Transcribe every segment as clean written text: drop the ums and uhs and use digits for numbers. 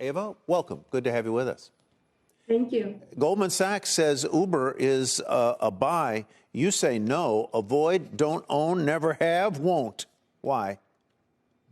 Ava, welcome. Good to have you with us. Thank you. Goldman Sachs says Uber is a buy. You say no. Avoid, don't own, never have, won't. Why?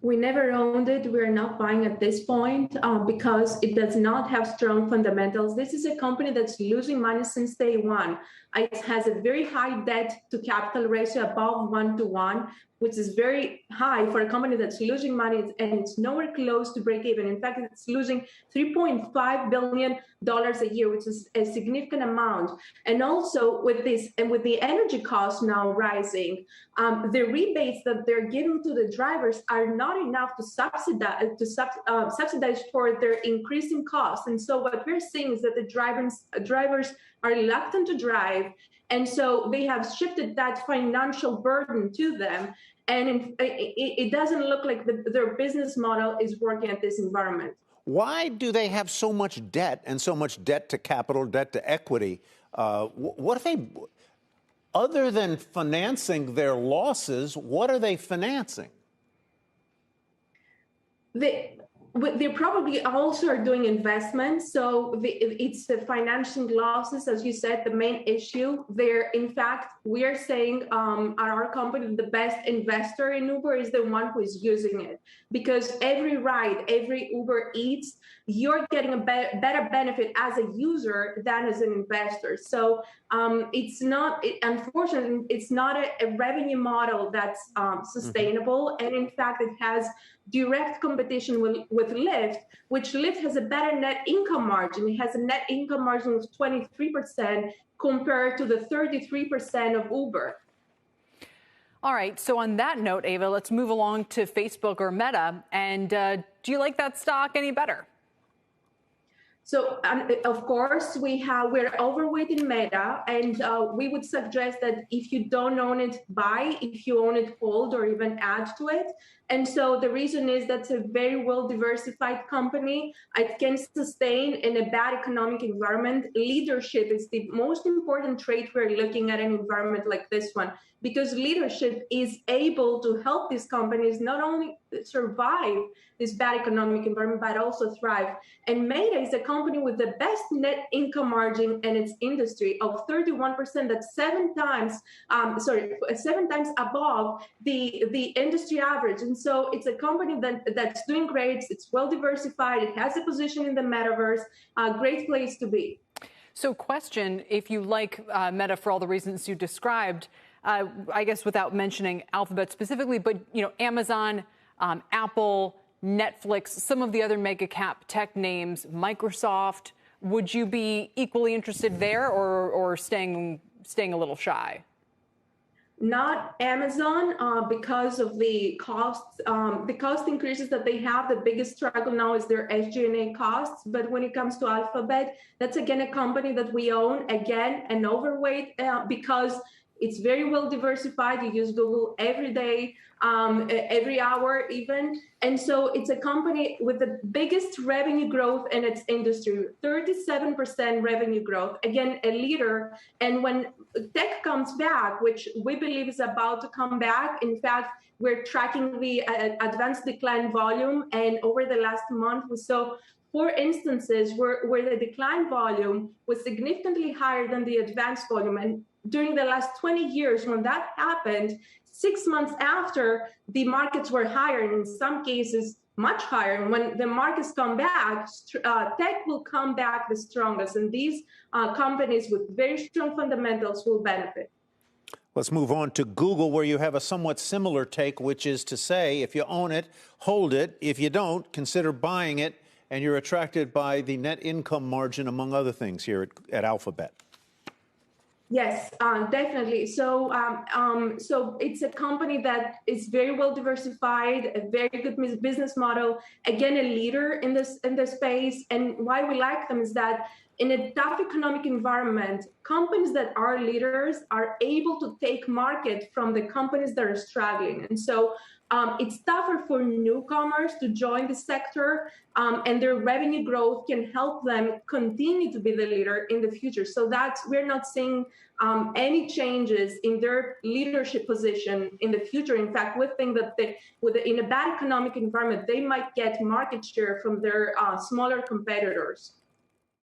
We never owned it. We're not buying at this point because it does not have strong fundamentals. This is a company that's losing money since day one. It has a very high debt to capital ratio above 1-to-1, which is very high for a company that's losing money, and it's nowhere close to break even. In fact, it's losing $3.5 billion a year, which is a significant amount. And also with this, and with the energy costs now rising, the rebates that they're giving to the drivers are not enough to subsidize for their increasing costs. And so what we're seeing is that the drivers are reluctant to drive, and so they have shifted that financial burden to them. And it doesn't look like their business model is working at this environment. Why do they have so much debt and so much debt to capital, debt to equity? What are they, other than financing their losses, what are they financing? They probably also are doing investments. So it's the financing losses, as you said, the main issue there. In fact, we are saying at our company, the best investor in Uber is the one who is using it, because every ride, every Uber Eats, you're getting a better benefit as a user than as an investor. So it's not, unfortunately, it's not a revenue model that's sustainable. And in fact, it has direct competition with Lyft, which Lyft has a better net income margin. It has a net income margin of 23% compared to the 33% of Uber. All right. So on that note, Ava, let's move along to Facebook or Meta. And do you like that stock any better? So, of course, we're overweight in Meta, and we would suggest that if you don't own it, buy. If you own it, hold, or even add to it. And so the reason is that's a very well-diversified company. It can sustain in a bad economic environment. Leadership is the most important trait we're looking at an environment like this one, because leadership is able to help these companies not only survive this bad economic environment, but also thrive. And Meta is a company with the best net income margin in its industry of 31%. That's seven times above the industry average. And so it's a company that's doing great. It's well diversified. It has a position in the metaverse. A great place to be. So, question: if you like Meta for all the reasons you described, I guess without mentioning Alphabet specifically, but Amazon, Apple, Netflix, some of the other mega cap tech names, Microsoft, would you be equally interested there, or staying a little shy? Not Amazon, because of the costs, the cost increases that they have. The biggest struggle now is their SG&A costs. But when it comes to Alphabet, that's again a company that we own, again, an overweight, because it's very well diversified. You use Google every day, every hour even. And so it's a company with the biggest revenue growth in its industry, 37% revenue growth, again, a leader. And when tech comes back, which we believe is about to come back, in fact, we're tracking the advanced decline volume. And over the last month, we saw 4 instances where the decline volume was significantly higher than the advanced volume. And during the last 20 years, when that happened, 6 months after, the markets were higher, and in some cases, much higher. And when the markets come back, tech will come back the strongest. And these companies with very strong fundamentals will benefit. Let's move on to Google, where you have a somewhat similar take, which is to say, if you own it, hold it. If you don't, consider buying it. And you're attracted by the net income margin, among other things, here at Alphabet. Yes, definitely. So it's a company that is very well diversified, a very good business model. Again, a leader in this space. And why we like them is that in a tough economic environment, companies that are leaders are able to take market from the companies that are struggling. And so It's tougher for newcomers to join the sector, and their revenue growth can help them continue to be the leader in the future. So we're not seeing any changes in their leadership position in the future. In fact, we think that in a bad economic environment, they might get market share from their smaller competitors.